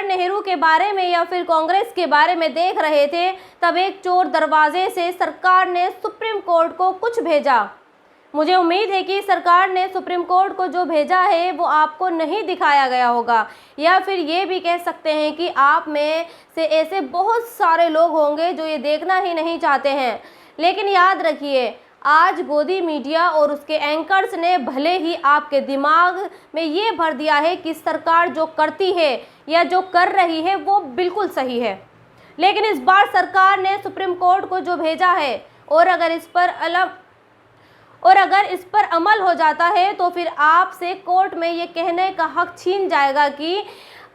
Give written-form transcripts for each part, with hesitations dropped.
नेहरू के बारे में या फिर कांग्रेस के बारे में देख रहे थे, तब एक चोर दरवाजे से सरकार ने सुप्रीम कोर्ट को कुछ भेजा। मुझे उम्मीद है कि सरकार ने सुप्रीम कोर्ट को जो भेजा है वो आपको नहीं दिखाया गया होगा, या फिर ये भी कह सकते हैं कि आप में से ऐसे बहुत सारे लोग होंगे जो ये देखना ही नहीं चाहते हैं। लेकिन याद रखिए, आज गोदी मीडिया और उसके एंकर्स ने भले ही आपके दिमाग में ये भर दिया है कि सरकार जो करती है या जो कर रही है वो बिल्कुल सही है, लेकिन इस बार सरकार ने सुप्रीम कोर्ट को जो भेजा है और अगर इस पर अमल हो जाता है तो फिर आपसे कोर्ट में ये कहने का हक छीन जाएगा कि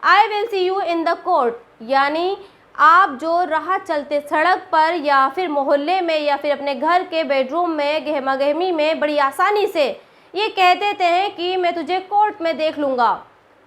I will see you in the court. यानी आप जो राह चलते सड़क पर या फिर मोहल्ले में या फिर अपने घर के बेडरूम में गहमा गहमी में बड़ी आसानी से ये कह देते हैं कि मैं तुझे कोर्ट में देख लूँगा,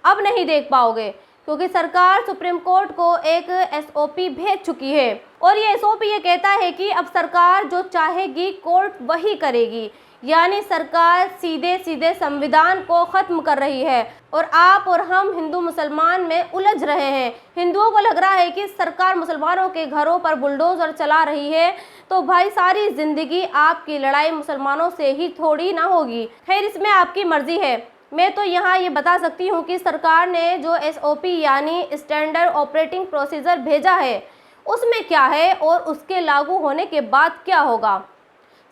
अब नहीं देख पाओगे, क्योंकि सरकार सुप्रीम कोर्ट को एक एसओपी भेज चुकी है और ये एसओपी ये कहता है कि अब सरकार जो चाहेगी कोर्ट वही करेगी। यानी सरकार सीधे सीधे संविधान को ख़त्म कर रही है और आप और हम हिंदू मुसलमान में उलझ रहे हैं। हिंदुओं को लग रहा है कि सरकार मुसलमानों के घरों पर बुलडोज़र चला रही है, तो भाई सारी ज़िंदगी आपकी लड़ाई मुसलमानों से ही थोड़ी ना होगी। खैर, इसमें आपकी मर्ज़ी है। मैं तो यहाँ ये बता सकती हूँ कि सरकार ने जो एसओपी यानी स्टैंडर्ड ऑपरेटिंग प्रोसीजर भेजा है उसमें क्या है और उसके लागू होने के बाद क्या होगा।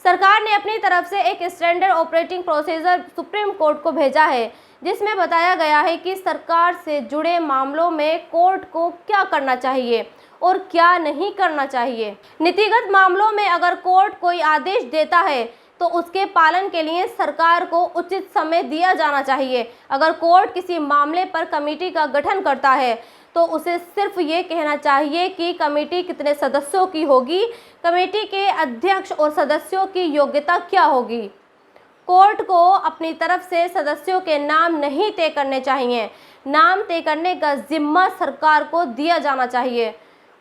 सरकार ने अपनी तरफ से एक standard operating procedure supreme court को भेजा है जिसमें बताया गया है कि सरकार से जुड़े मामलों में कोर्ट को क्या करना चाहिए और क्या नहीं करना चाहिए। नीतिगत मामलों में अगर कोर्ट कोई आदेश देता है तो उसके पालन के लिए सरकार को उचित समय दिया जाना चाहिए। अगर कोर्ट किसी मामले पर कमेटी का गठन करता है तो उसे सिर्फ ये कहना चाहिए कि कमेटी कितने सदस्यों की होगी, कमेटी के अध्यक्ष और सदस्यों की योग्यता क्या होगी। कोर्ट को अपनी तरफ से सदस्यों के नाम नहीं तय करने चाहिए, नाम तय करने का जिम्मा सरकार को दिया जाना चाहिए।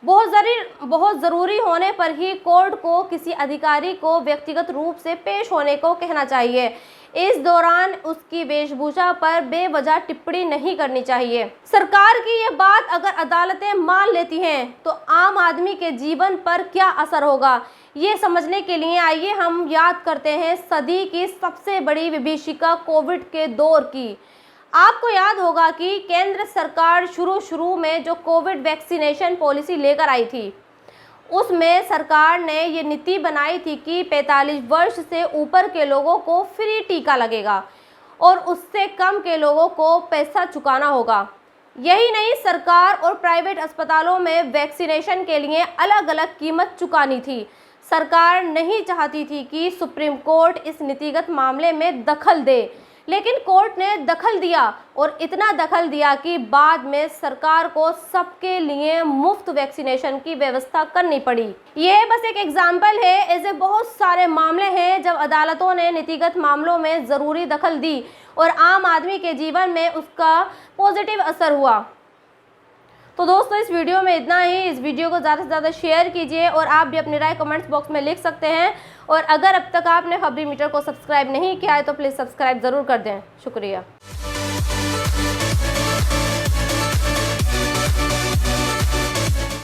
बहुत ज़रूरी होने पर ही कोर्ट को किसी अधिकारी को व्यक्तिगत रूप से पेश होने को कहना चाहिए। इस दौरान उसकी वेशभूषा पर बेवजह टिप्पणी नहीं करनी चाहिए। सरकार की ये बात अगर अदालतें मान लेती हैं तो आम आदमी के जीवन पर क्या असर होगा, ये समझने के लिए आइए हम याद करते हैं सदी की सबसे बड़ी विभीषिका कोविड के दौर की। आपको याद होगा कि केंद्र सरकार शुरू में जो कोविड वैक्सीनेशन पॉलिसी लेकर आई थी उसमें सरकार ने ये नीति बनाई थी कि 45 वर्ष से ऊपर के लोगों को फ्री टीका लगेगा और उससे कम के लोगों को पैसा चुकाना होगा। यही नहीं, सरकार और प्राइवेट अस्पतालों में वैक्सीनेशन के लिए अलग अलग कीमत चुकानी थी। सरकार नहीं चाहती थी कि सुप्रीम कोर्ट इस नीतिगत मामले में दखल दे, लेकिन कोर्ट ने दखल दिया और इतना दखल दिया कि बाद में सरकार को सबके लिए मुफ्त वैक्सीनेशन की व्यवस्था करनी पड़ी। ये बस एक एग्जाम्पल है, ऐसे बहुत सारे मामले हैं जब अदालतों ने नीतिगत मामलों में ज़रूरी दखल दी और आम आदमी के जीवन में उसका पॉजिटिव असर हुआ। तो दोस्तों, इस वीडियो में इतना ही। इस वीडियो को ज़्यादा से ज़्यादा शेयर कीजिए और आप भी अपनी राय कमेंट्स बॉक्स में लिख सकते हैं। और अगर अब तक आपने खबरी मीटर को सब्सक्राइब नहीं किया है तो प्लीज़ सब्सक्राइब ज़रूर कर दें। शुक्रिया।